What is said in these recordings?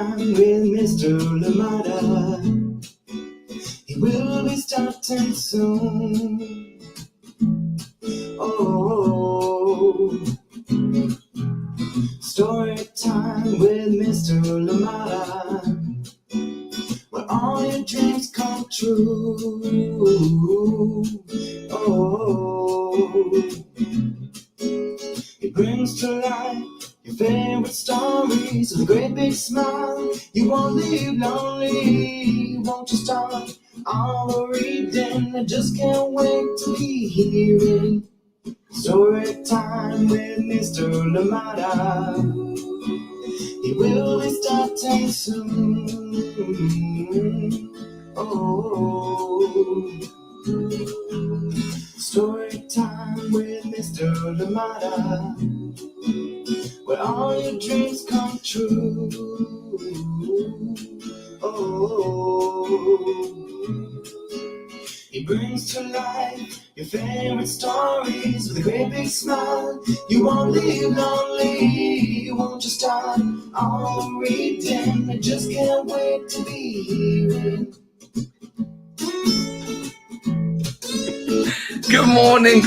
time with Mr. Lamada. He will be starting soon. Oh, story time with Mr. Lamada, where all your dreams come true. Oh, he brings to life your favorite stories with a great big smile. You won't leave lonely, won't you start all the reading? I just can't wait to be hearing story time with Mr. Lamada. He will be starting soon. Oh, story time with Mr. Lamada, where all your dreams come true. Oh, he brings to life your favorite stories with a great big smile. You won't leave lonely, won't you start all reading? I just can't wait to be hearing. Good morning,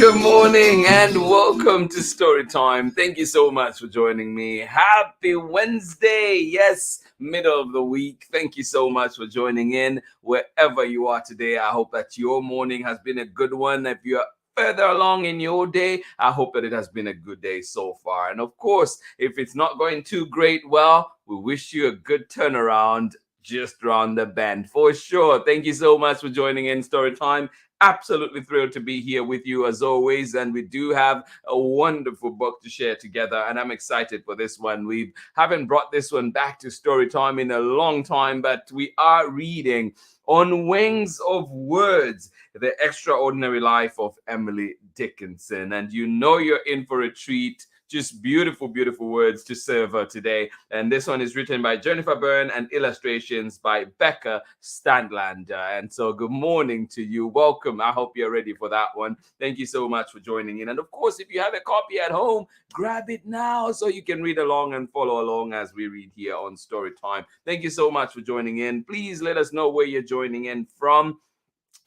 and welcome to Story Time. Thank you so much for joining me. Happy Wednesday. Yes, middle of the week. Thank you so much for joining in wherever you are today. I hope that your morning has been a good one. If you're further along in your day, I hope that it has been a good day so far. And of course, if it's not going too great, well, we wish you a good turnaround just round the bend for sure. Thank you so much for joining in Story Time. Absolutely thrilled to be here with you as always, and we do have a wonderful book to share together, and I'm excited for this one. We haven't brought this one back to Story Time in a long time, but we are reading On Wings of Words, The Extraordinary Life of Emily Dickinson, and you know you're in for a treat. Just beautiful, beautiful words to savor today. And this one is written by Jennifer BERNE and illustrations by BECCA STADTLANDER. And so good morning to you. Welcome. I hope you're ready for that one. Thank you so much for joining in. And of course, if you have a copy at home, grab it now so you can read along and follow along as we read here on Story Time. Thank you so much for joining in. Please let us know where you're joining in from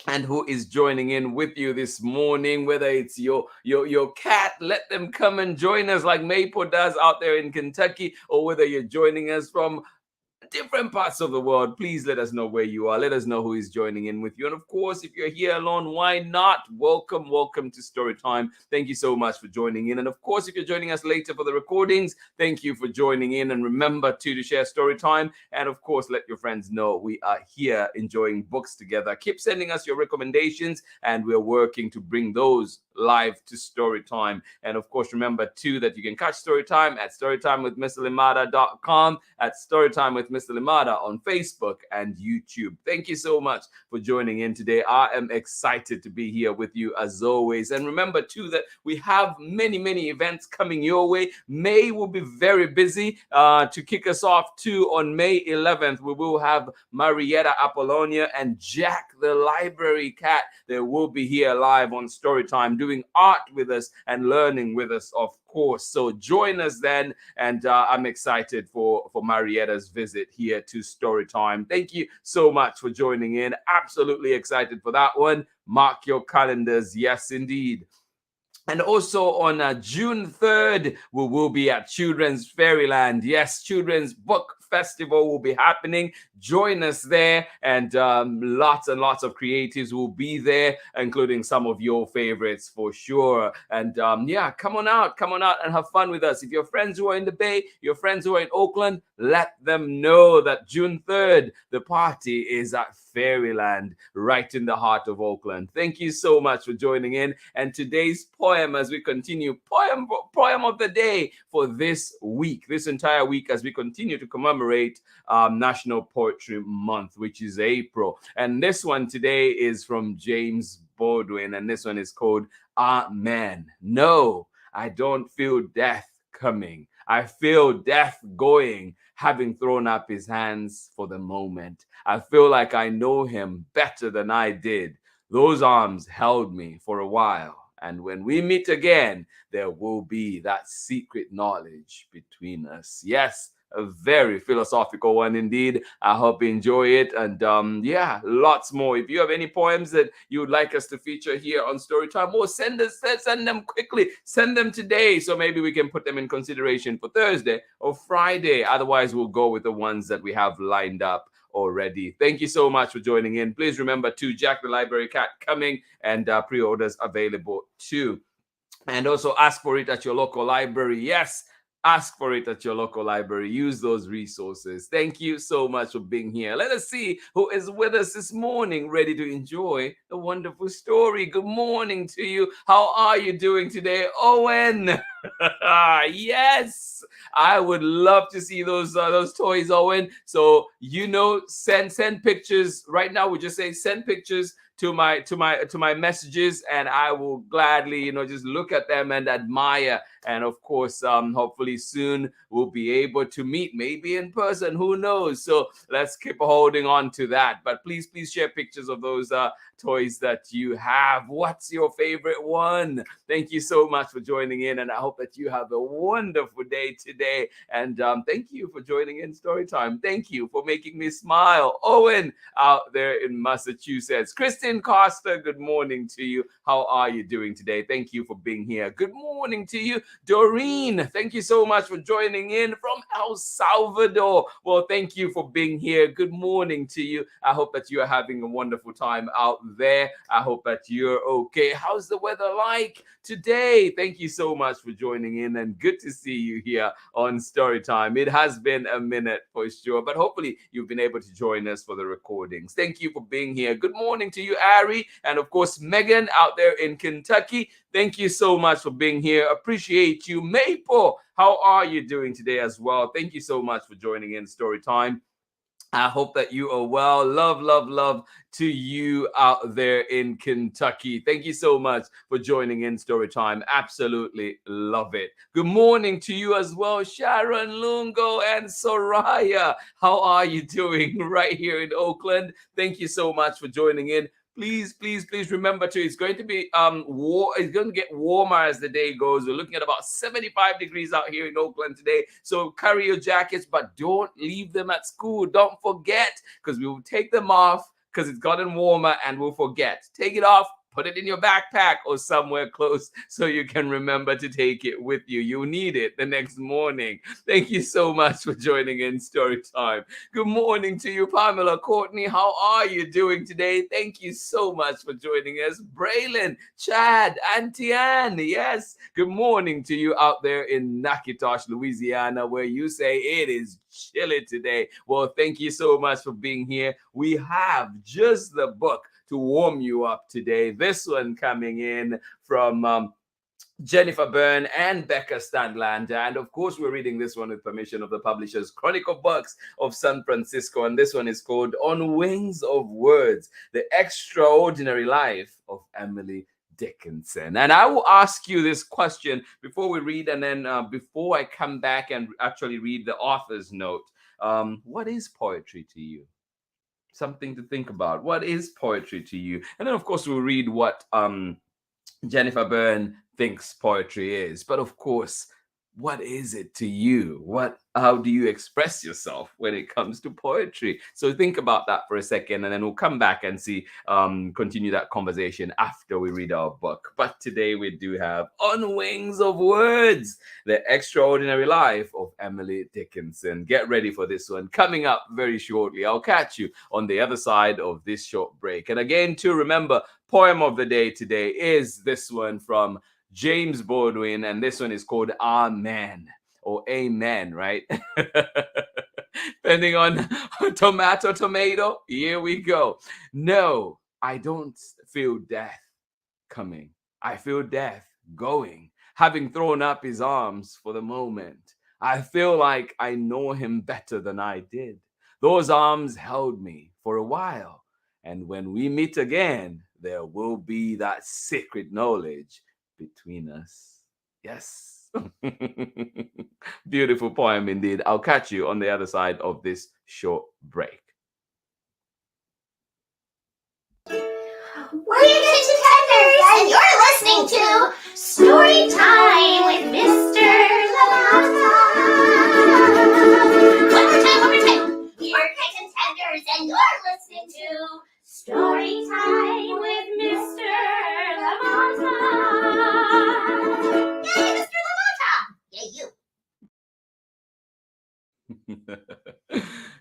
and who is joining in with you this morning. Whether it's your cat, let them come and join us like Maple does out there in Kentucky, or whether you're joining us from different parts of the world. Please let us know where you are. Let us know who is joining in with you. And of course, if you're here alone, why not? Welcome to Story Time. Thank you so much for joining in. And of course, if you're joining us later for the recordings, thank you for joining in. And remember to share Story Time. And of course, let your friends know we are here enjoying books together. Keep sending us your recommendations, and we're working to bring those live to Story Time. And of course, remember too that you can catch Story Time at storytimewithmrlimada.com, at Storytime with Mr. Limada on Facebook and YouTube. Thank you so much for joining in today. I am excited to be here with you as always. And remember too that we have many events coming your way. May will be very busy. To kick us off too, on May 11th, we will have Marietta Apollonia and Jack the Library Cat. They will be here live on Storytime doing art with us and learning with us, of course. So join us then, and I'm excited for Marietta's visit here to Storytime. Thank you so much for joining in. Absolutely excited for that one. Mark your calendars. Yes, indeed. And also on June 3rd, we will be at Children's Fairyland. Yes, Children's Book Festival will be happening. Join us there, and lots and lots of creatives will be there, including some of your favorites for sure. And yeah, come on out and have fun with us. If your friends who are in the Bay, your friends who are in Oakland, let them know that June 3rd, the party is at Fairyland, right in the heart of Oakland. Thank you so much for joining in. And today's poem, as we continue, poem of the day for this week, this entire week, as we continue to commemorate National Poetry Month, which is April. And this one today is from James Baldwin, and this one is called Amen. No, I don't feel death coming. I feel death going, having thrown up his hands for the moment. I feel like I know him better than I did. Those arms held me for a while. And when we meet again, there will be that secret knowledge between us. Yes, A very philosophical one indeed. I hope you enjoy it. And yeah, lots more. If you have any poems that you would like us to feature here on Storytime, or send them quickly. Send them today, so maybe we can put them in consideration for Thursday or Friday. Otherwise, we'll go with the ones that we have lined up already. Thank you so much for joining in. Please remember to Jack the Library Cat coming, and pre-orders available too. And also ask for it at your local library. Yes, ask for it at your local library. Use those resources. Thank you so much for being here. Let us see who is with us this morning, ready to enjoy a wonderful story. Good morning to you. How are you doing today, Owen? Yes, I would love to see those toys, Owen. So send pictures right now. We just say send pictures to my messages, and I will gladly just look at them and admire. And of course, hopefully soon we'll be able to meet, maybe in person, who knows. So let's keep holding on to that. But please share pictures of those toys that you have. What's your favorite one? Thank you so much for joining in, and I hope that you have a wonderful day today. And thank you for joining in Storytime. Thank you for making me smile. Owen out there in Massachusetts. Kristen Costa, good morning to you. How are you doing today? Thank you for being here. Good morning to you, Doreen. Thank you so much for joining in from El Salvador. Well, thank you for being here. Good morning to you. I hope that you are having a wonderful time out there. I hope that you're okay. How's the weather like today? Thank you so much for joining in, and good to see you here on Storytime. It has been a minute for sure, but hopefully you've been able to join us for the recordings. Thank you for being here. Good morning to you, Ari, and of course Megan out there in Kentucky. Thank you so much for being here. Appreciate you. Maple, how are you doing today as well? Thank you so much for joining in Storytime. I hope that you are well. Love to you out there in Kentucky. Thank you so much for joining in Storytime. Absolutely love it. Good morning to you as well, Sharon Lungo and Soraya. How are you doing right here in Oakland? Thank you so much for joining in. Please remember to, it's going to be it's going to get warmer as the day goes. We're looking at about 75 degrees out here in Oakland today. So carry your jackets, but don't leave them at school. Don't forget, because we will take them off because it's gotten warmer and we'll forget. Take it off. Put it in your backpack or somewhere close so you can remember to take it with you. You'll need it the next morning. Thank you so much for joining in Storytime. Good morning to you, Pamela Courtney. How are you doing today? Thank you so much for joining us. Braylon, Chad, Auntie Anne. Yes, good morning to you out there in Natchitoches, Louisiana, where you say it is chilly today. Well, thank you so much for being here. We have just the book to warm you up today. This one coming in from Jennifer BERNE and BECCA STADTLANDER. And of course, we're reading this one with permission of the publishers, Chronicle Books of San Francisco. And this one is called On Wings of Words, The Extraordinary Life of Emily Dickinson. And I will ask you this question before we read, and then before I come back and actually read the author's note. What is poetry to you? Something to think about. What is poetry to you? And then, of course, we'll read what Jennifer BERNE thinks poetry is. But of course, what is it to you? How do you express yourself when it comes to poetry? So think about that for a second, and then we'll come back and continue that conversation after we read our book. But today we do have On Wings of Words, The Extraordinary Life of Emily Dickinson. Get ready for this one coming up very shortly. I'll catch you on the other side of this short break. And again, to remember, poem of the day today is this one from James Baldwin, and this one is called Amen, or Amen, right? Depending on tomato, here we go. No, I don't feel death coming. I feel death going, having thrown up his arms for the moment. I feel like I know him better than I did. Those arms held me for a while, and when we meet again, there will be that secret knowledge between us. Yes. Beautiful poem indeed. I'll catch you on the other side of this short break. We're your contenders, and you're listening to Story Time with Mr. La La La. One more time. You're Kitchen Tenders, and you're listening to Story Time with Mr. Lamata. Yay, Mr. Lamata! Yay, you.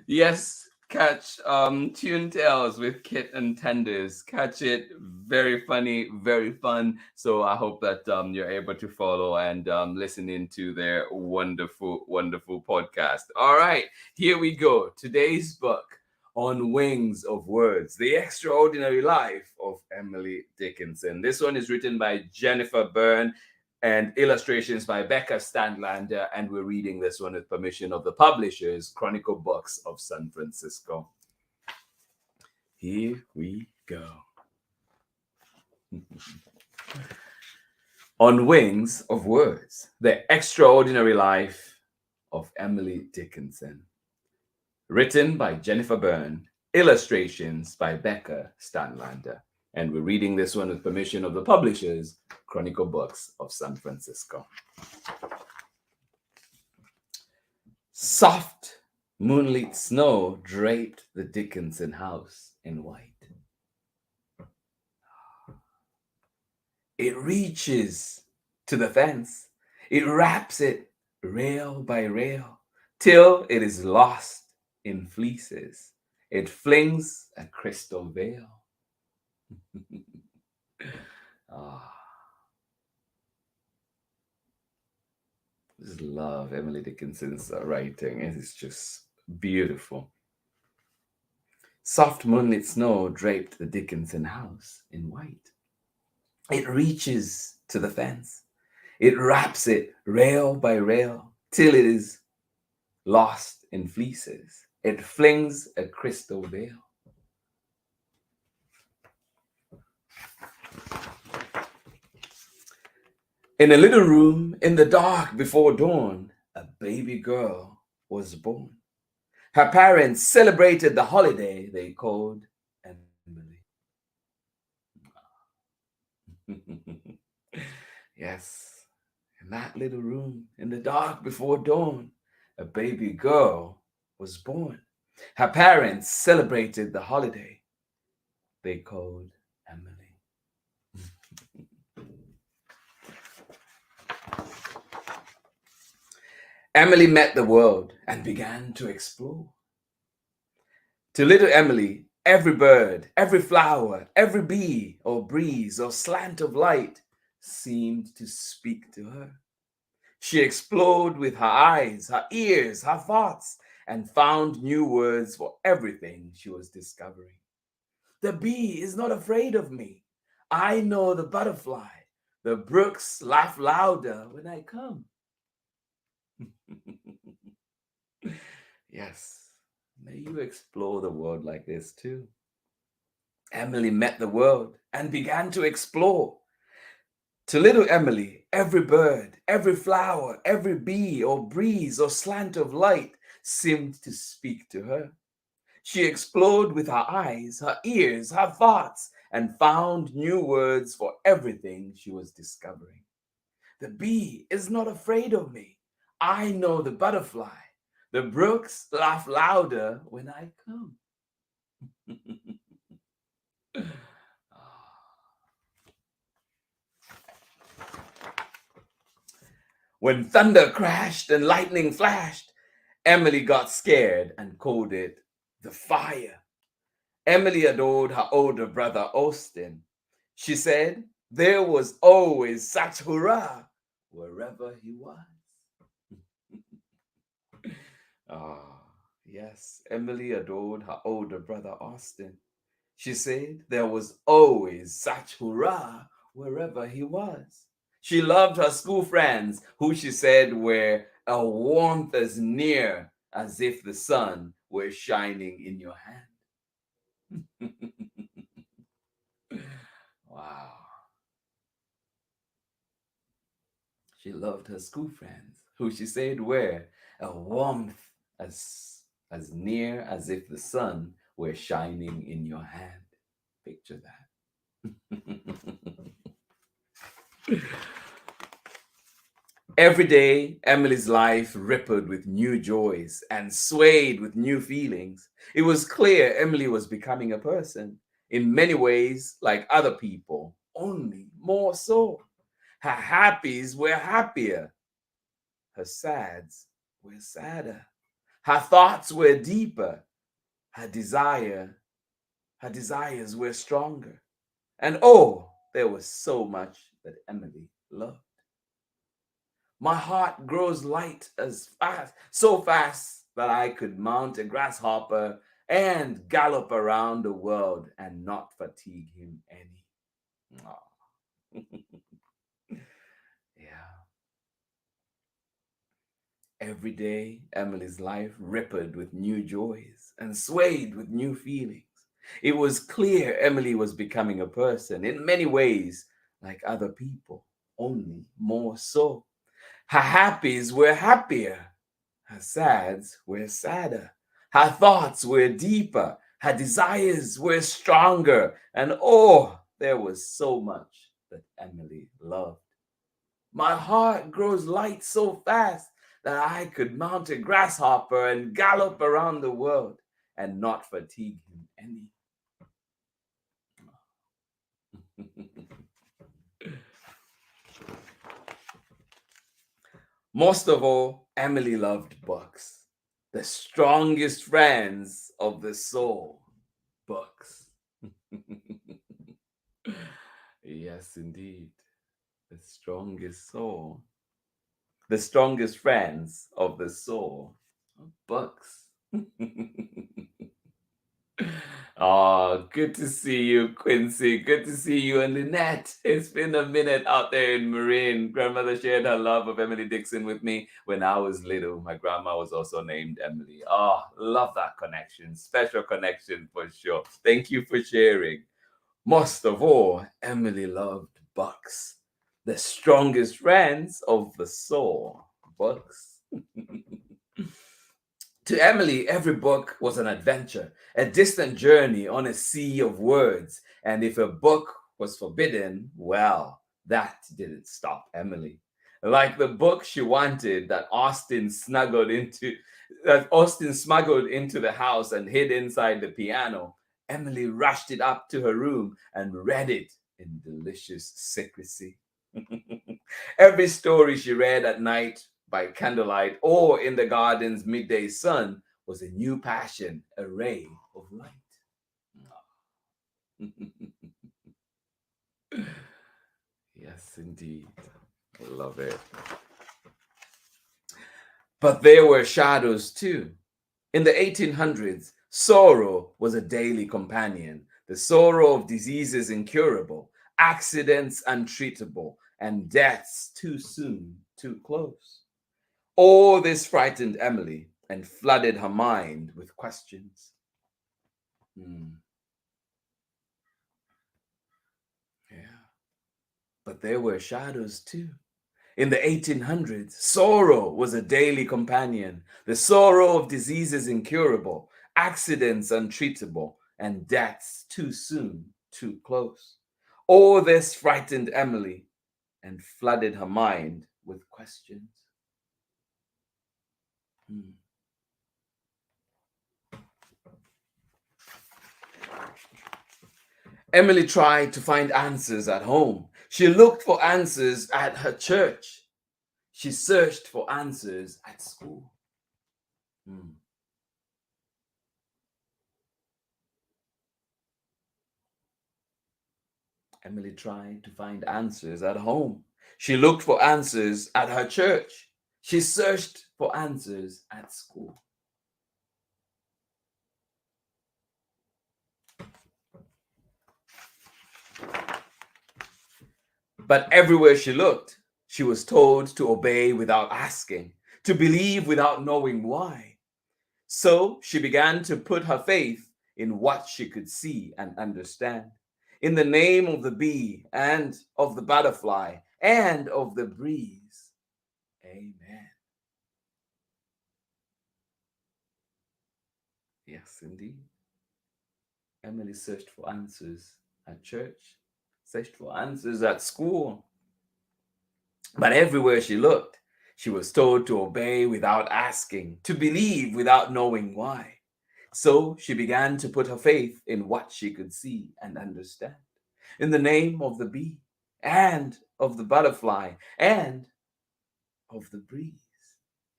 Yes, catch Tune Tales with Kit and Tenders. Catch it. Very funny, very fun. So I hope that you're able to follow and listen into their wonderful, wonderful podcast. All right, here we go. Today's book, On Wings of Words, The Extraordinary Life of Emily Dickinson. This one is written by Jennifer Byrne and illustrations by BECCA STADTLANDER, and we're reading this one with permission of the publishers, Chronicle Books of San Francisco. Here we go. On Wings of Words, The Extraordinary Life of Emily Dickinson. Written by Jennifer Byrne, illustrations by BECCA STADTLANDER. And we're reading this one with permission of the publishers, Chronicle Books of San Francisco. Soft moonlit snow draped the Dickinson house in white. It reaches to the fence. It wraps it rail by rail till it is lost in fleeces. It flings a crystal veil. Just love Emily Dickinson's writing. It is just beautiful. Soft moonlit snow draped the Dickinson house in white. It reaches to the fence. It wraps it rail by rail till it is lost in fleeces. It flings a crystal veil. In a little room in the dark before dawn, a baby girl was born. Her parents celebrated the holiday they called Emily. Yes, in that little room in the dark before dawn, a baby girl was born. Her parents celebrated the holiday they called Emily. Emily met the world and began to explore. To little Emily, every bird, every flower, every bee or breeze or slant of light seemed to speak to her. She explored with her eyes, her ears, her thoughts, and found new words for everything she was discovering. The bee is not afraid of me. I know the butterfly. The brooks laugh louder when I come. Yes, may you explore the world like this too. Emily met the world and began to explore. To little Emily, every bird, every flower, every bee or breeze or slant of light seemed to speak to her. She explored with her eyes, her ears, her thoughts, and found new words for everything she was discovering. The bee is not afraid of me. I know the butterfly. The brooks laugh louder when I come. When thunder crashed and lightning flashed, Emily got scared and called it the fire. Emily adored her older brother, Austin. She said there was always such hurrah wherever he was. Yes, Emily adored her older brother, Austin. She said there was always such hurrah wherever he was. She loved her school friends, who she said were a warmth as near as if the sun were shining in your hand. Wow. She loved her school friends, who she said were a warmth as near as if the sun were shining in your hand. Picture that. Every day, Emily's life rippled with new joys and swayed with new feelings. It was clear Emily was becoming a person, in many ways like other people, only more so. Her happies were happier, her sads were sadder. Her thoughts were deeper, her desires were stronger. And oh, there was so much that Emily loved. My heart grows light so fast that I could mount a grasshopper and gallop around the world and not fatigue him any. Aw. Yeah. Every day, Emily's life rippled with new joys and swayed with new feelings. It was clear Emily was becoming a person in many ways like other people, only more so. Her happies were happier, her sads were sadder, her thoughts were deeper, her desires were stronger, and oh, there was so much that Emily loved. My heart grows light so fast that I could mount a grasshopper and gallop around the world and not fatigue him any. Most of all, Emily loved books, the strongest friends of the soul. Books. Yes, indeed. The strongest soul. The strongest friends of the soul. Books. Oh, good to see you, Quincy. Good to see you and Lynette. It's been a minute out there in Marin. Grandmother shared her love of Emily Dickinson with me when I was little. My grandma was also named Emily. Oh, love that connection. Special connection for sure. Thank you for sharing. Most of all, Emily loved books. The strongest friends of the soul. Books. To Emily, every book was an adventure, a distant journey on a sea of words. And if a book was forbidden, well, that didn't stop Emily. Like the book she wanted that Austin smuggled into the house and hid inside the piano, Emily rushed it up to her room and read it in delicious secrecy. Every story she read at night by candlelight or in the garden's midday sun was a new passion, a ray of light. Yes, indeed. I love it. But there were shadows too. In the 1800s, sorrow was a daily companion, the sorrow of diseases incurable, accidents untreatable, and deaths too soon, too close. All this frightened Emily and flooded her mind with questions. Yeah, but there were shadows too. In the 1800s, sorrow was a daily companion, the sorrow of diseases incurable, accidents untreatable, and deaths too soon, too close. All this frightened Emily and flooded her mind with questions. Emily tried to find answers at home. She looked for answers at her church. She searched for answers at school. Emily tried to find answers at home. She looked for answers at her church. She searched for answers at school. But everywhere she looked, she was told to obey without asking, to believe without knowing why. So she began to put her faith in what she could see and understand. In the name of the bee and of the butterfly and of the breeze. Amen. Yes, indeed. Emily searched for answers at church, searched for answers at school. But everywhere she looked, She was told to obey without asking, to believe without knowing why. So she began to put her faith in what she could see and understand, in the name of the bee, and of the butterfly, and of the breeze.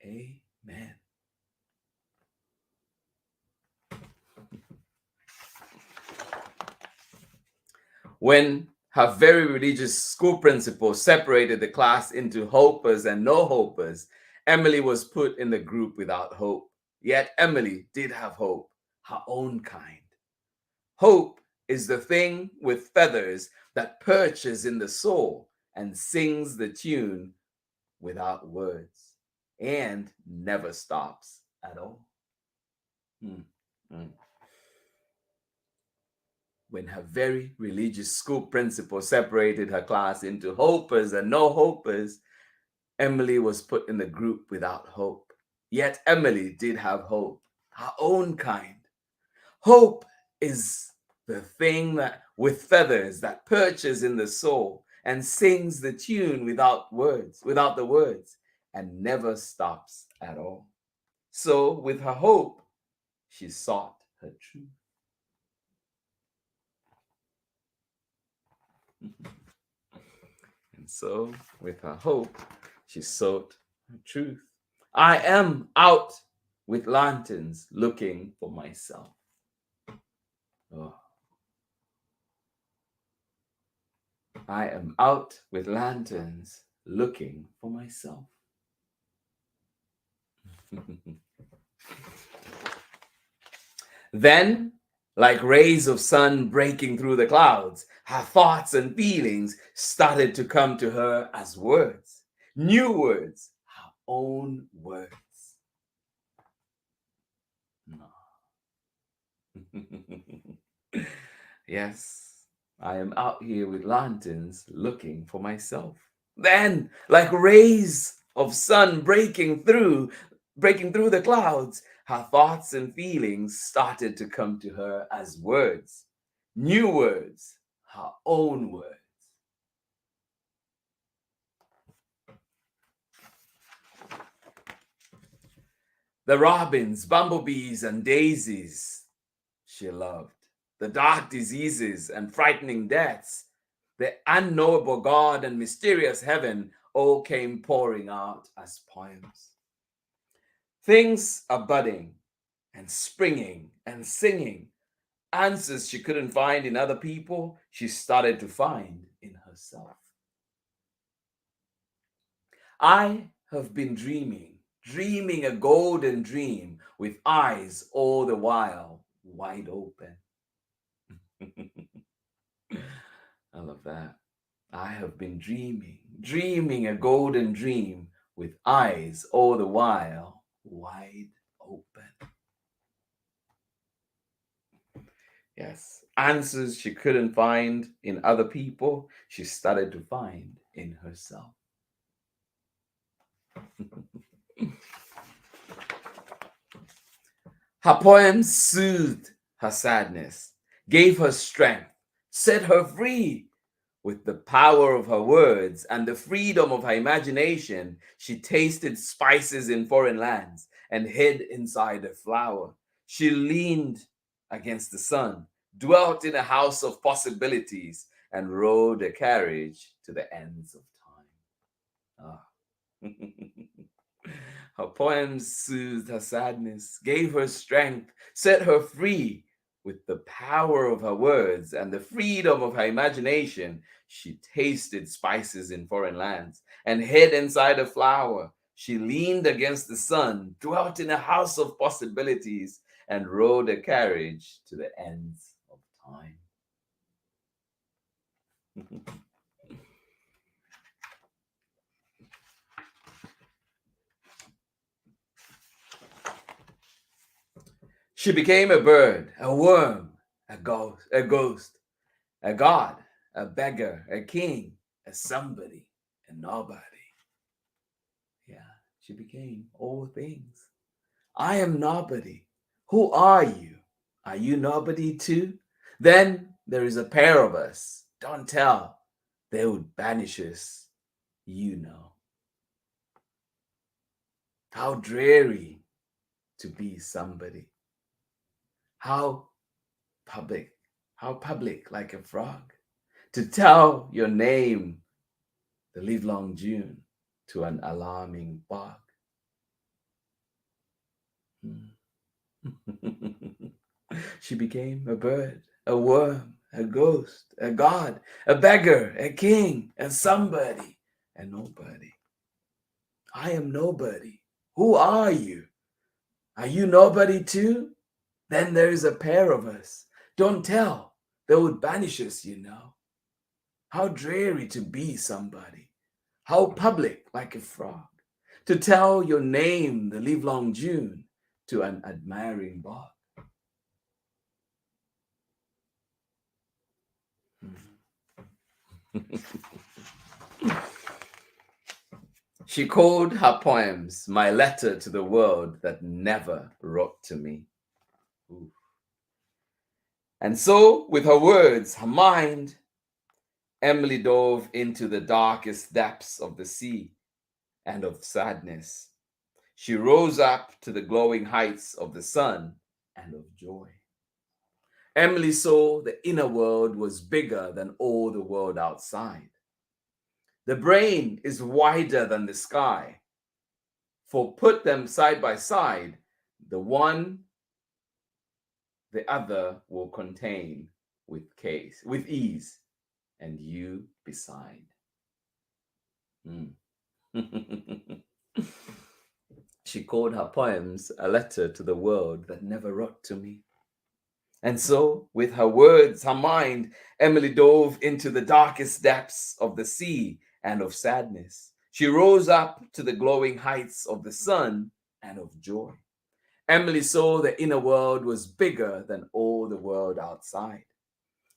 Amen. When her very religious school principal separated the class into hopers and no hopers, Emily was put in the group without hope. Yet Emily did have hope, her own kind. Hope is the thing with feathers that perches in the soul and sings the tune without words and never stops at all. When her very religious school principal separated her class into hopers and no hopers, Emily was put in the group without hope. Yet Emily did have hope, her own kind. Hope is the thing that with feathers that perches in the soul and sings the tune without the words, and never stops at all. So with her hope, she sought her truth. And so with her hope, she sought her truth. I am out with lanterns looking for myself. Oh. I am out with lanterns looking for myself. Then, like rays of sun breaking through the clouds, her thoughts and feelings started to come to her as words, new words, her own words. No. Yes, I am out here with lanterns looking for myself. Then, like rays of sun breaking through the clouds, her thoughts and feelings started to come to her as words, new words, her own words. The robins, bumblebees, and daisies she loved, the dark diseases and frightening deaths, the unknowable God and mysterious heaven all came pouring out as poems. Things are budding and springing and singing. Answers she couldn't find in other people, she started to find in herself. I have been dreaming a golden dream with eyes all the while wide open. I love that. I have been dreaming a golden dream with eyes all the while wide open. Yes, answers she couldn't find in other people, she started to find in herself. Her poems soothed her sadness, gave her strength, set her free. With the power of her words and the freedom of her imagination, she tasted spices in foreign lands and hid inside a flower. She leaned against the sun, dwelt in a house of possibilities, and rode a carriage to the ends of time. Her poems soothed her sadness, gave her strength, set her free. With the power of her words and the freedom of her imagination, she tasted spices in foreign lands and hid inside a flower. She leaned against the sun, dwelt in a house of possibilities, and rode a carriage to the ends of time. She became a bird, a worm, a ghost, a god, a beggar, a king, a somebody, a nobody. Yeah, she became all things. I am nobody. Who are you? Are you nobody too? Then there is a pair of us. Don't tell. They would banish us. You know. How dreary to be somebody. How public like a frog. To tell your name the livelong June to an alarming bog. She became a bird, a worm, a ghost, a god, a beggar, a king, a somebody, a nobody. I am nobody. Who are you? Are you nobody too? Then there is a pair of us. Don't tell. They would banish us, you know. How dreary to be somebody. How public like a frog. To tell your name the livelong June to an admiring bog. She called her poems my letter to the world that never wrote to me. Ooh. And so, with her words, her mind, Emily dove into the darkest depths of the sea and of sadness. She rose up to the glowing heights of the sun and of joy. Emily saw the inner world was bigger than all the world outside. The brain is wider than the sky. For put them side by side, the one the other will contain with ease, and you beside. She called her poems a letter to the world that never wrote to me. And so, with her words, her mind, Emily dove into the darkest depths of the sea and of sadness. She rose up to the glowing heights of the sun and of joy. Emily saw the inner world was bigger than all the world outside.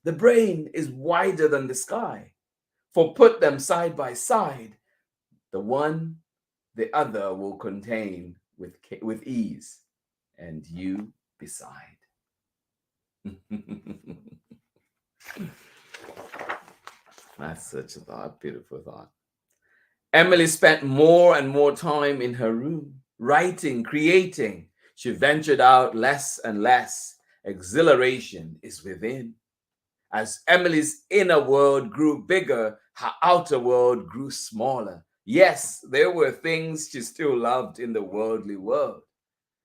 The brain is wider than the sky. For put them side by side, the one the other will contain with ease, and you beside. That's such a thought, beautiful thought. Emily spent more and more time in her room, writing, creating. She ventured out less and less. Exhilaration is within. As Emily's inner world grew bigger, her outer world grew smaller. Yes, there were things she still loved in the worldly world.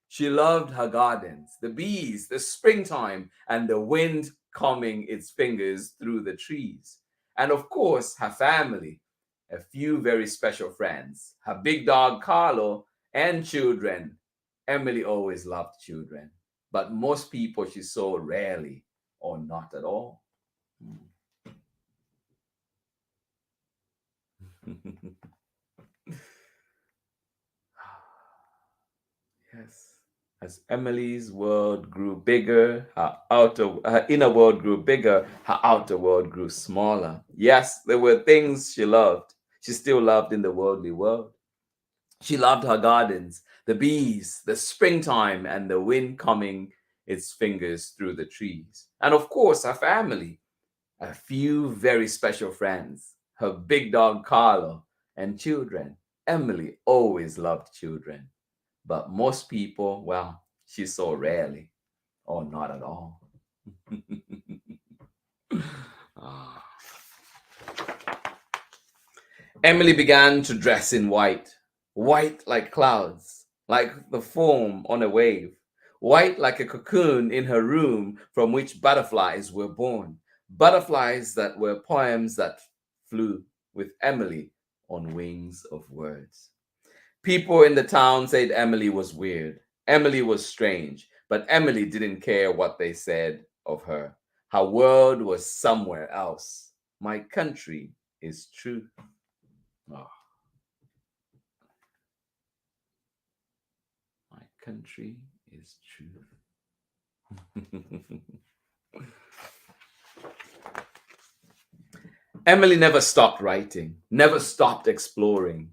She loved her gardens, the bees, the springtime, and the wind combing its fingers through the trees. And of course, her family, a few very special friends, her big dog Carlo, and children. Emily always loved children, but most people she saw rarely or not at all. Yes. As Emily's world grew bigger, her inner world grew bigger, her outer world grew smaller. Yes, there were things she loved. She still loved in the worldly world. She loved her gardens, the bees, the springtime, and the wind combing its fingers through the trees. And of course, her family, a few very special friends, her big dog Carlo, and children. Emily always loved children. But most people, well, she saw rarely or not at all. Emily began to dress in white, white like clouds, like the foam on a wave, white like a cocoon in her room from which butterflies were born, butterflies that were poems that flew with Emily on wings of words. People in the town said Emily was weird. Emily was strange, but Emily didn't care what they said of her. Her world was somewhere else. My country is truth. Oh. My country is truth. Emily never stopped writing, never stopped exploring.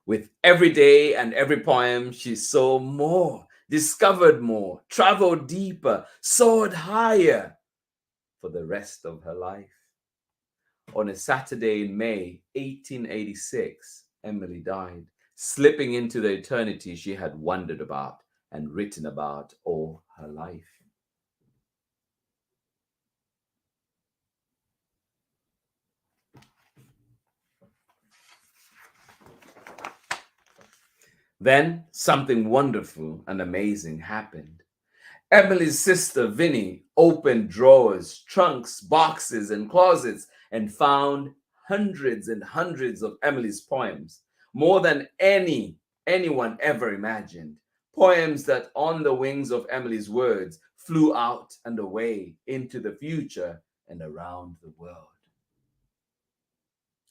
With every day and every poem, she saw more, discovered more, traveled deeper, soared higher for the rest of her life. On a Saturday in May 1886, Emily died, slipping into the eternity she had wondered about and written about all her life. Then something wonderful and amazing happened. Emily's sister Vinnie opened drawers, trunks, boxes, and closets and found hundreds and hundreds of Emily's poems, more than anyone ever imagined. Poems that, on the wings of Emily's words, flew out and away into the future and around the world.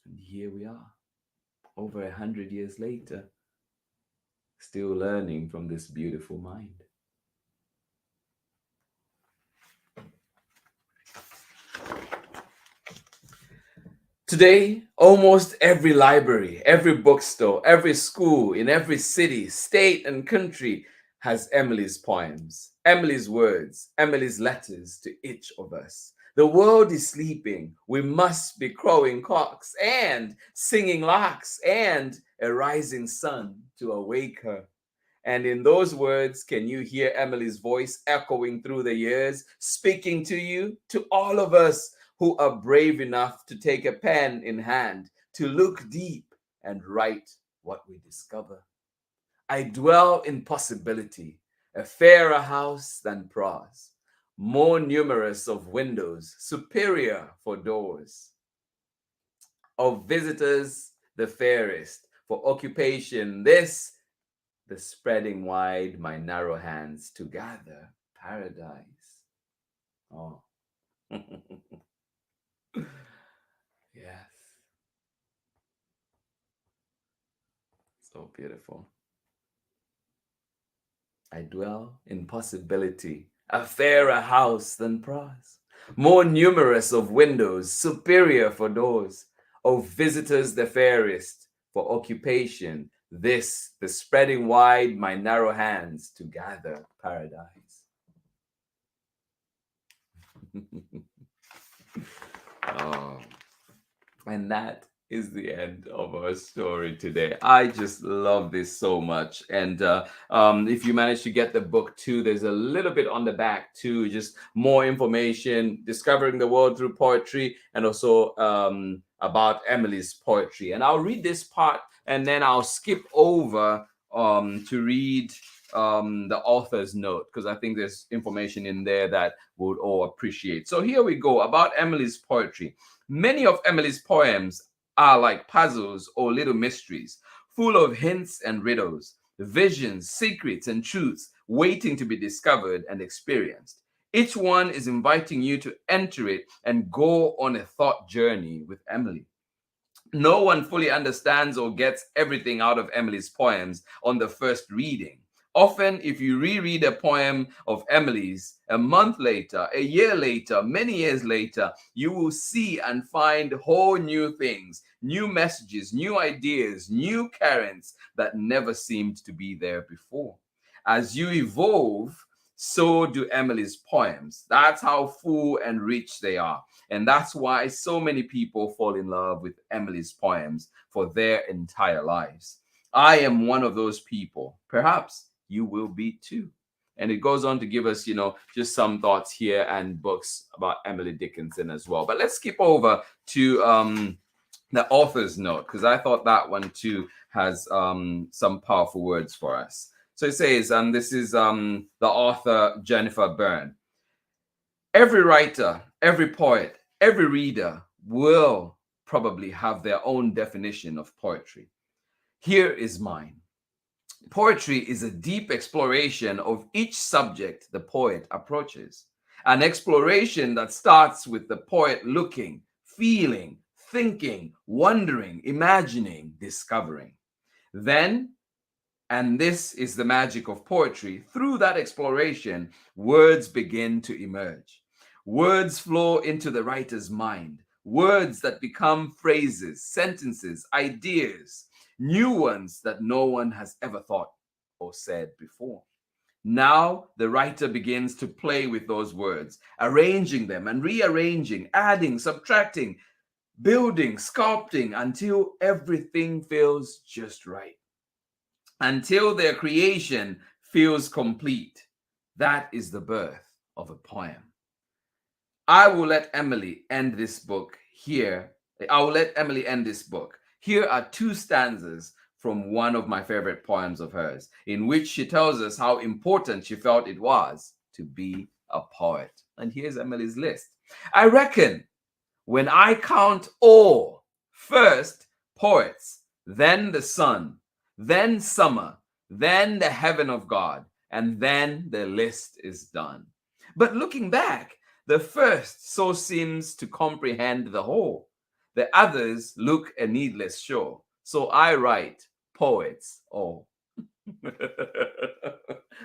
And here we are, over 100 years later, still learning from this beautiful mind. Today, almost every library, every bookstore, every school in every city, state, and country has Emily's poems, Emily's words, Emily's letters to each of us. The world is sleeping. We must be crowing cocks and singing larks and a rising sun to awake her. And in those words, can you hear Emily's voice echoing through the years, speaking to you, to all of us who are brave enough to take a pen in hand, to look deep and write what we discover. I dwell in possibility, a fairer house than prose, more numerous of windows, superior for doors. Of visitors, the fairest, for occupation, this, the spreading wide my narrow hands to gather paradise. Oh. Yes. So beautiful. I dwell in possibility, a fairer house than prose, more numerous of windows, superior for doors, of visitors the fairest, for occupation, this, the spreading wide my narrow hands to gather paradise. Oh, and that is the end of our story today. I just love this so much. And if you manage to get the book too, there's a little bit on the back too, just more information, discovering the world through poetry, and also about Emily's poetry. And I'll read this part and then I'll skip over to read the author's note, because I think there's information in there that we'll all appreciate. So here we go, about Emily's poetry. Many of Emily's poems are like puzzles or little mysteries, full of hints and riddles, visions, secrets, and truths waiting to be discovered and experienced. Each one is inviting you to enter it and go on a thought journey with Emily. No one fully understands or gets everything out of Emily's poems on the first reading. Often, if you reread a poem of Emily's a month later, a year later, many years later, you will see and find whole new things, new messages, new ideas, new currents that never seemed to be there before. As you evolve, so do Emily's poems. That's how full and rich they are. And that's why so many people fall in love with Emily's poems for their entire lives. I am one of those people. Perhaps you will be too. And it goes on to give us, just some thoughts here and books about Emily Dickinson as well. But let's skip over to the author's note, because I thought that one too has some powerful words for us. So it says, this is the author, Jennifer BERNE. Every writer, every poet, every reader will probably have their own definition of poetry. Here is mine. Poetry is a deep exploration of each subject the poet approaches. An exploration that starts with the poet looking, feeling, thinking, wondering, imagining, discovering. Then, and this is the magic of poetry, through that exploration, words begin to emerge. Words flow into the writer's mind. Words that become phrases, sentences, ideas, new ones that no one has ever thought or said before. Now the writer begins to play with those words, arranging them and rearranging, adding, subtracting, building, sculpting until everything feels just right. until their creation feels complete. That is the birth of a poem. I will let Emily end this book here. I will let Emily end this book. Here are two stanzas from one of my favorite poems of hers, in which she tells us how important she felt it was to be a poet. And here's Emily's list. I reckon when I count all, first poets, then the sun, then summer, then the heaven of God, and then the list is done. But looking back, the first so seems to comprehend the whole. The others look a needless show. So I write poets all.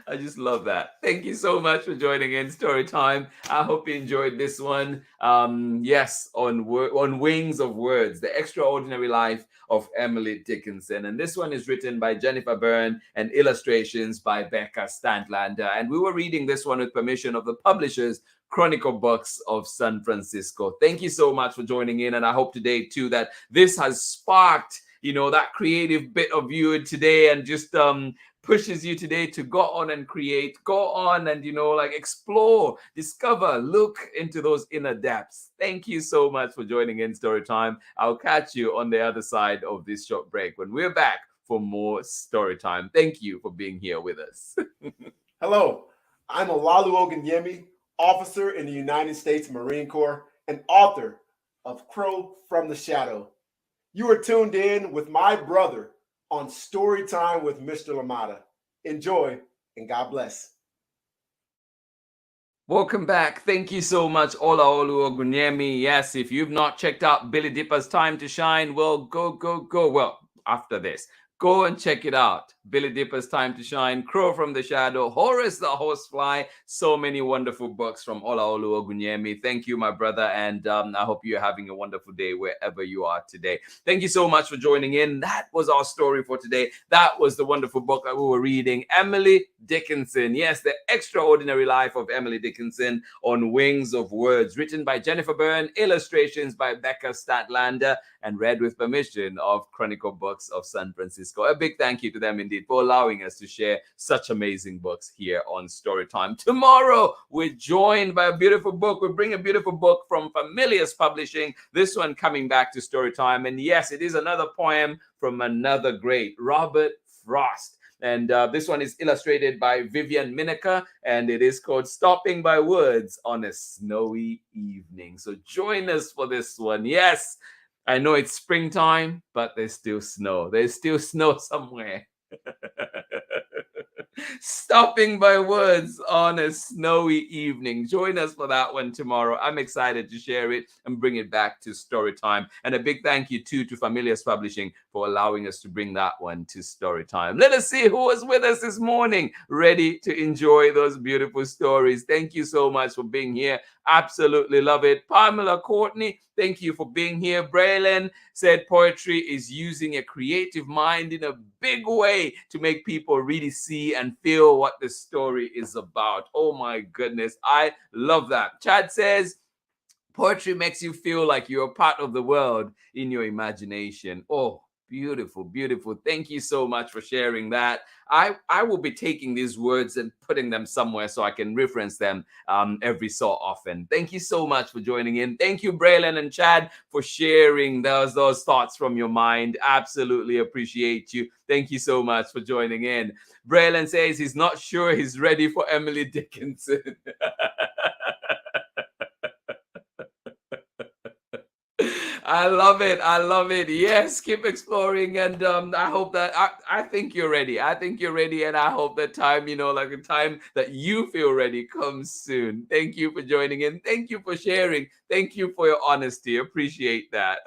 I just love that. Thank you so much for joining in Story Time. I hope you enjoyed this one. Yes, on Wings of Words, The Extraordinary Life of Emily Dickinson. And this one is written by Jennifer BERNE and illustrations by BECCA STADTLANDER. And we were reading this one with permission of the publishers, Chronicle Books of San Francisco. Thank you so much for joining in. And I hope today, too, that this has sparked that creative bit of you today, and just pushes you today to go on and create, go on and explore, discover, look into those inner depths. Thank you so much for joining in Story Time. I'll catch you on the other side of this short break when we're back for more Story Time. Thank you for being here with us. Hello, I'm Olalu Ogunyemi, officer in the United States Marine Corps and author of Crow from the Shadow. You are tuned in with my brother on Story Time with Mr. Lamata. Enjoy, and God bless. Welcome back. Thank you so much, Olaolu Ogunyemi. Yes, if you've not checked out Billy Dipper's Time to Shine, well, go. Well, after this, go and check it out. Billy Dipper's Time to Shine, Crow from the Shadow, Horace the Horsefly. So many wonderful books from Olaolu Ogunyemi. Thank you, my brother, and I hope you're having a wonderful day wherever you are today. Thank you so much for joining in. That was our story for today. That was the wonderful book that we were reading, Emily Dickinson. Yes, The Extraordinary Life of Emily Dickinson on Wings of Words, written by Jennifer BERNE, illustrations by BECCA STADTLANDER, and read with permission of Chronicle Books of San Francisco. A big thank you to them indeed for allowing us to share such amazing books here on Storytime. Tomorrow, we're joined by a beautiful book. We bring a beautiful book from Familius Publishing, this one coming back to Storytime. And yes, it is another poem from another great, Robert Frost. And this one is illustrated by Vivian Minaker, and it is called Stopping by Woods on a Snowy Evening. So join us for this one. Yes, I know it's springtime, but there's still snow. There's still snow somewhere. Stopping by Woods on a Snowy Evening. Join us for that one tomorrow. I'm excited to share it and bring it back to Storytime. And a big thank you too to Familius Publishing for allowing us to bring that one to Storytime. Let us see who was with us this morning, ready to enjoy those beautiful stories. Thank you so much for being here. Absolutely love it. Pamela Courtney, thank you for being here. Braylon said poetry is using a creative mind in a big way to make people really see and feel what the story is about. Oh my goodness, I love that. Chad says poetry makes you feel like you're a part of the world in your imagination. Oh, beautiful, beautiful. Thank you so much for sharing that. I will be taking these words and putting them somewhere so I can reference them every so often. Thank you so much for joining in. Thank you, Braylon and Chad, for sharing those thoughts from your mind. Absolutely appreciate you. Thank you so much for joining in. Braylon says he's not sure he's ready for Emily Dickinson. I love it. I love it. Yes, keep exploring. And I hope that I think you're ready. I think you're ready. And I hope that time, like the time that you feel ready comes soon. Thank you for joining in. Thank you for sharing. Thank you for your honesty. Appreciate that.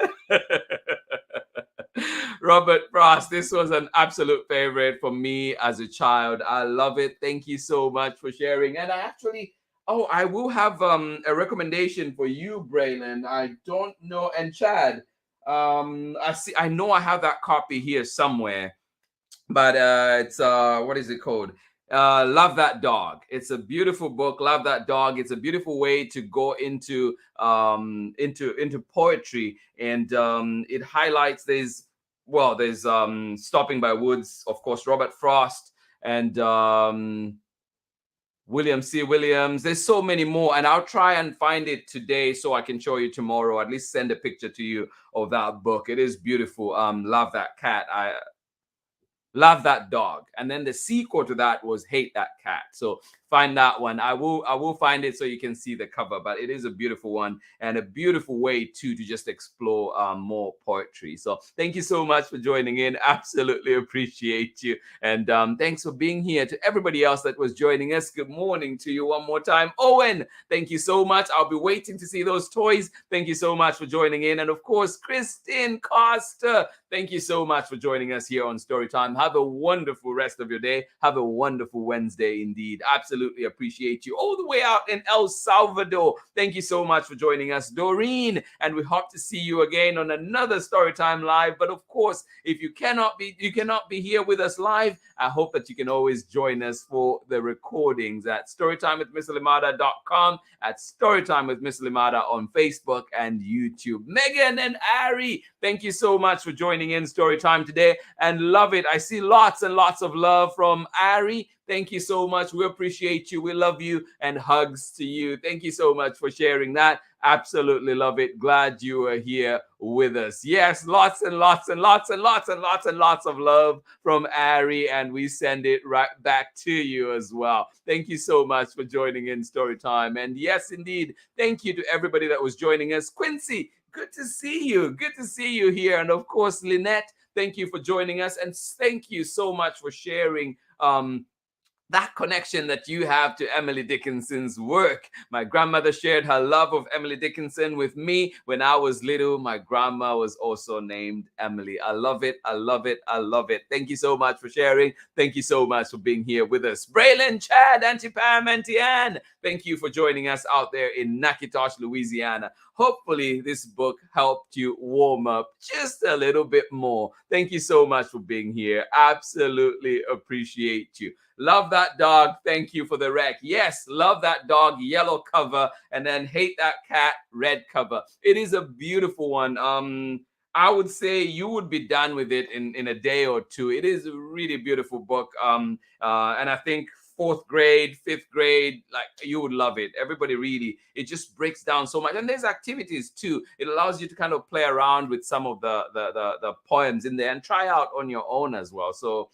Robert Frost, this was an absolute favorite for me as a child. I love it. Thank you so much for sharing. And I will have a recommendation for you, Braylon. I don't know. And Chad, I know I have that copy here somewhere, but it's what is it called? Love That Dog. It's a beautiful book. Love That Dog. It's a beautiful way to go into poetry, and it highlights well, there's Stopping by Woods, of course, Robert Frost, and William C. Williams. There's so many more, and I'll try and find it today so I can show you tomorrow. At least send a picture to you of that book. It is beautiful. Love that cat. I love that dog. And then the sequel to that was Hate That Cat. So find that one. I will find it so you can see the cover, but it is a beautiful one and a beautiful way to just explore more poetry. So thank you so much for joining in. Absolutely appreciate you. And thanks for being here. To everybody else that was joining us, good morning to you one more time. Owen, thank you so much. I'll be waiting to see those toys. Thank you so much for joining in. And of course, Christine Costa, thank you so much for joining us here on Storytime. Have a wonderful rest of your day. Have a wonderful Wednesday indeed. Absolutely appreciate you. All the way out in El Salvador, thank you so much for joining us, Doreen. And we hope to see you again on another Storytime Live. But of course, if you cannot be here with us live, I hope that you can always join us for the recordings at storytimewithmisslimada.com, at Storytime with Miss Limada on Facebook and YouTube. Megan and Ari, thank you so much for joining in Storytime today, and love it. I see lots and lots of love from Ari. Thank you so much. We appreciate you. We love you, and hugs to you. Thank you so much for sharing that. Absolutely love it. Glad you are here with us. Yes, lots and lots and lots and lots and lots and lots of love from Ari, and we send it right back to you as well. Thank you so much for joining in Storytime. And yes, indeed, thank you to everybody that was joining us. Quincy, good to see you. Good to see you here. And of course, Lynette, thank you for joining us. And thank you so much for sharing that connection that you have to Emily Dickinson's work. My grandmother shared her love of Emily Dickinson with me when I was little. My grandma was also named Emily. I love it. I love it. I love it. Thank you so much for sharing. Thank you so much for being here with us. Braylon, Chad, Auntie Pam, Auntie Ann, thank you for joining us out there in Natchitoches, Louisiana. Hopefully this book helped you warm up just a little bit more. Thank you so much for being here. Absolutely appreciate you. Love that dog. Thank you for the rec. Yes, love that dog, yellow cover, and then Hate That Cat, red cover. It is a beautiful one. I would say you would be done with it in a day or two. It is a really beautiful book. And I think 4th grade, 5th grade, like, you would love it. Everybody really, it just breaks down so much. And there's activities too. It allows you to kind of play around with some of the poems in there and try out on your own as well. So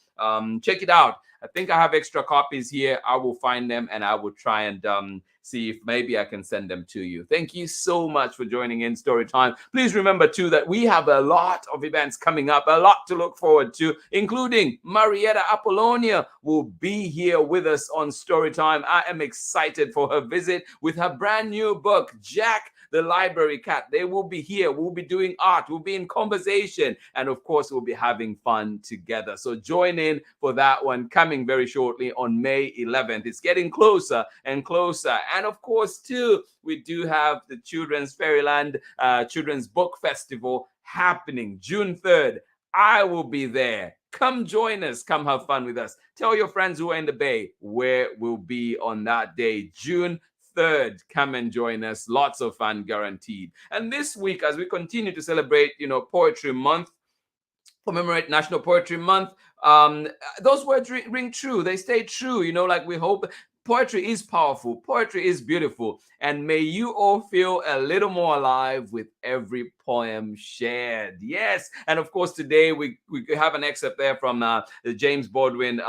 check it out. I think I have extra copies here. I will find them and I will try and see if maybe I can send them to you. Thank you so much for joining in Storytime. Please remember too that we have a lot of events coming up, a lot to look forward to, including Marietta Apollonia will be here with us on Storytime. I am excited for her visit with her brand new book, Jack the Library Cat. They will be here. We'll be doing art. We'll be in conversation. And of course, we'll be having fun together. So join in for that one coming very shortly on May 11th. It's getting closer and closer. And of course, too, we do have the Children's Fairyland Children's Book Festival happening June 3rd. I will be there. Come join us. Come have fun with us. Tell your friends who are in the Bay where we'll be on that day, June 3rd. Come and join us. Lots of fun guaranteed. And this week, as we continue to celebrate, Poetry Month, commemorate National Poetry Month, those words ring true. They stay true. Like we hope. Poetry is powerful. Poetry is beautiful. And may you all feel a little more alive with every poem shared. Yes. And of course, today we have an excerpt there from the James Baldwin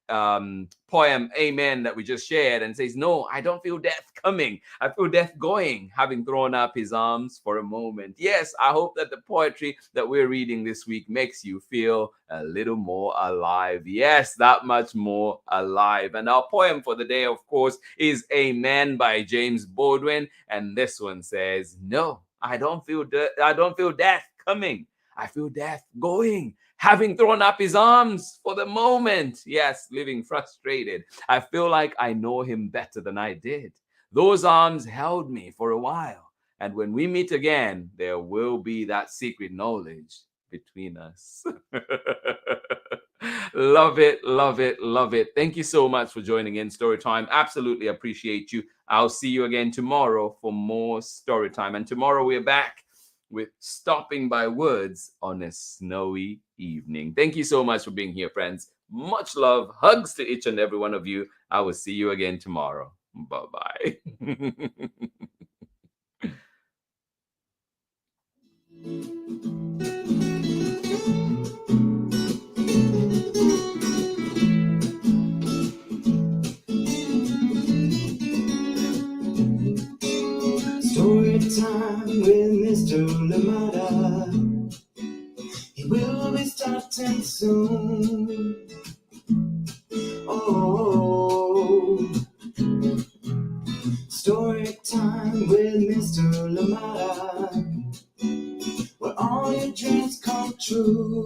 poem Amen that we just shared, and says, no, I don't feel death coming, I feel death going, having thrown up his arms for a moment. Yes, I hope that the poetry that we're reading this week makes you feel a little more alive. Yes, that much more alive. And our poem for the day, of course, is Amen by James Baldwin, and this one says, no, I don't feel death coming, I feel death going, having thrown up his arms for the moment. Yes, living frustrated. I feel like I know him better than I did. Those arms held me for a while. And when we meet again, there will be that secret knowledge between us. Love it, love it, love it. Thank you so much for joining in Storytime. Absolutely appreciate you. I'll see you again tomorrow for more Storytime. And tomorrow we're back with stopping by woods on a snowy evening. Thank you so much for being here, friends. Much love. Hugs to each and every one of you. I will see you again tomorrow. Bye-bye. Story time with Mr. Lamada. He will be starting soon. Oh, story time with Mr. Lamada, where all your dreams come true.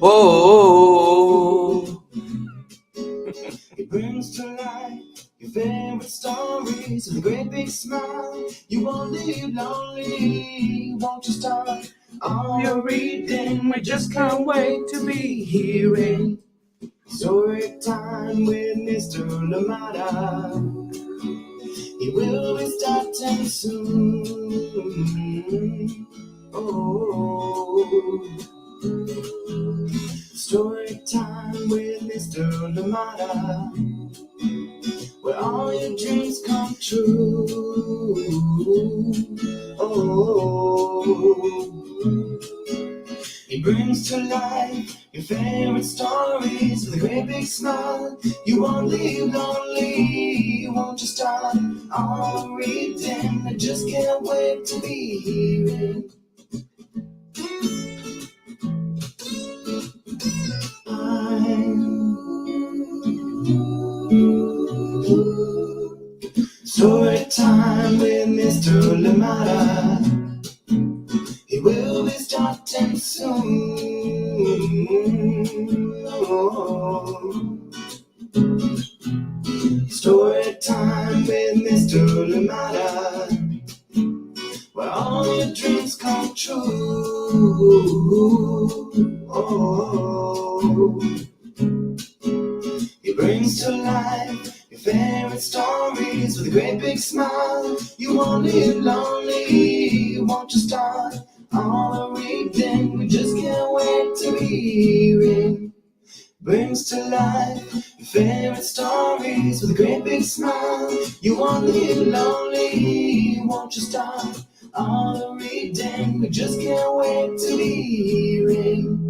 Oh. He brings to life your favorite stories with a great big smile. You won't leave lonely, won't you start all your reading? We just can't wait to be hearing story time with Mr. Lamada. He will be starting soon. Oh, story time with Mr. Lamada, where all your dreams come true. Oh, he brings to life your favorite stories with a great big smile. You won't leave lonely, won't you start all reading? I just can't wait to be hearing. Story time with Mr. Lamada. He will be starting soon. Oh. Story time with Mr. Lamada, where all your dreams come true. Oh. He brings to life your favorite stories with a great big smile. You won't live lonely, won't you start all reading? We just can't wait to be hearing. Brings to life your favorite stories with a great big smile. You won't live lonely, won't you start all reading? We just can't wait to be hearing.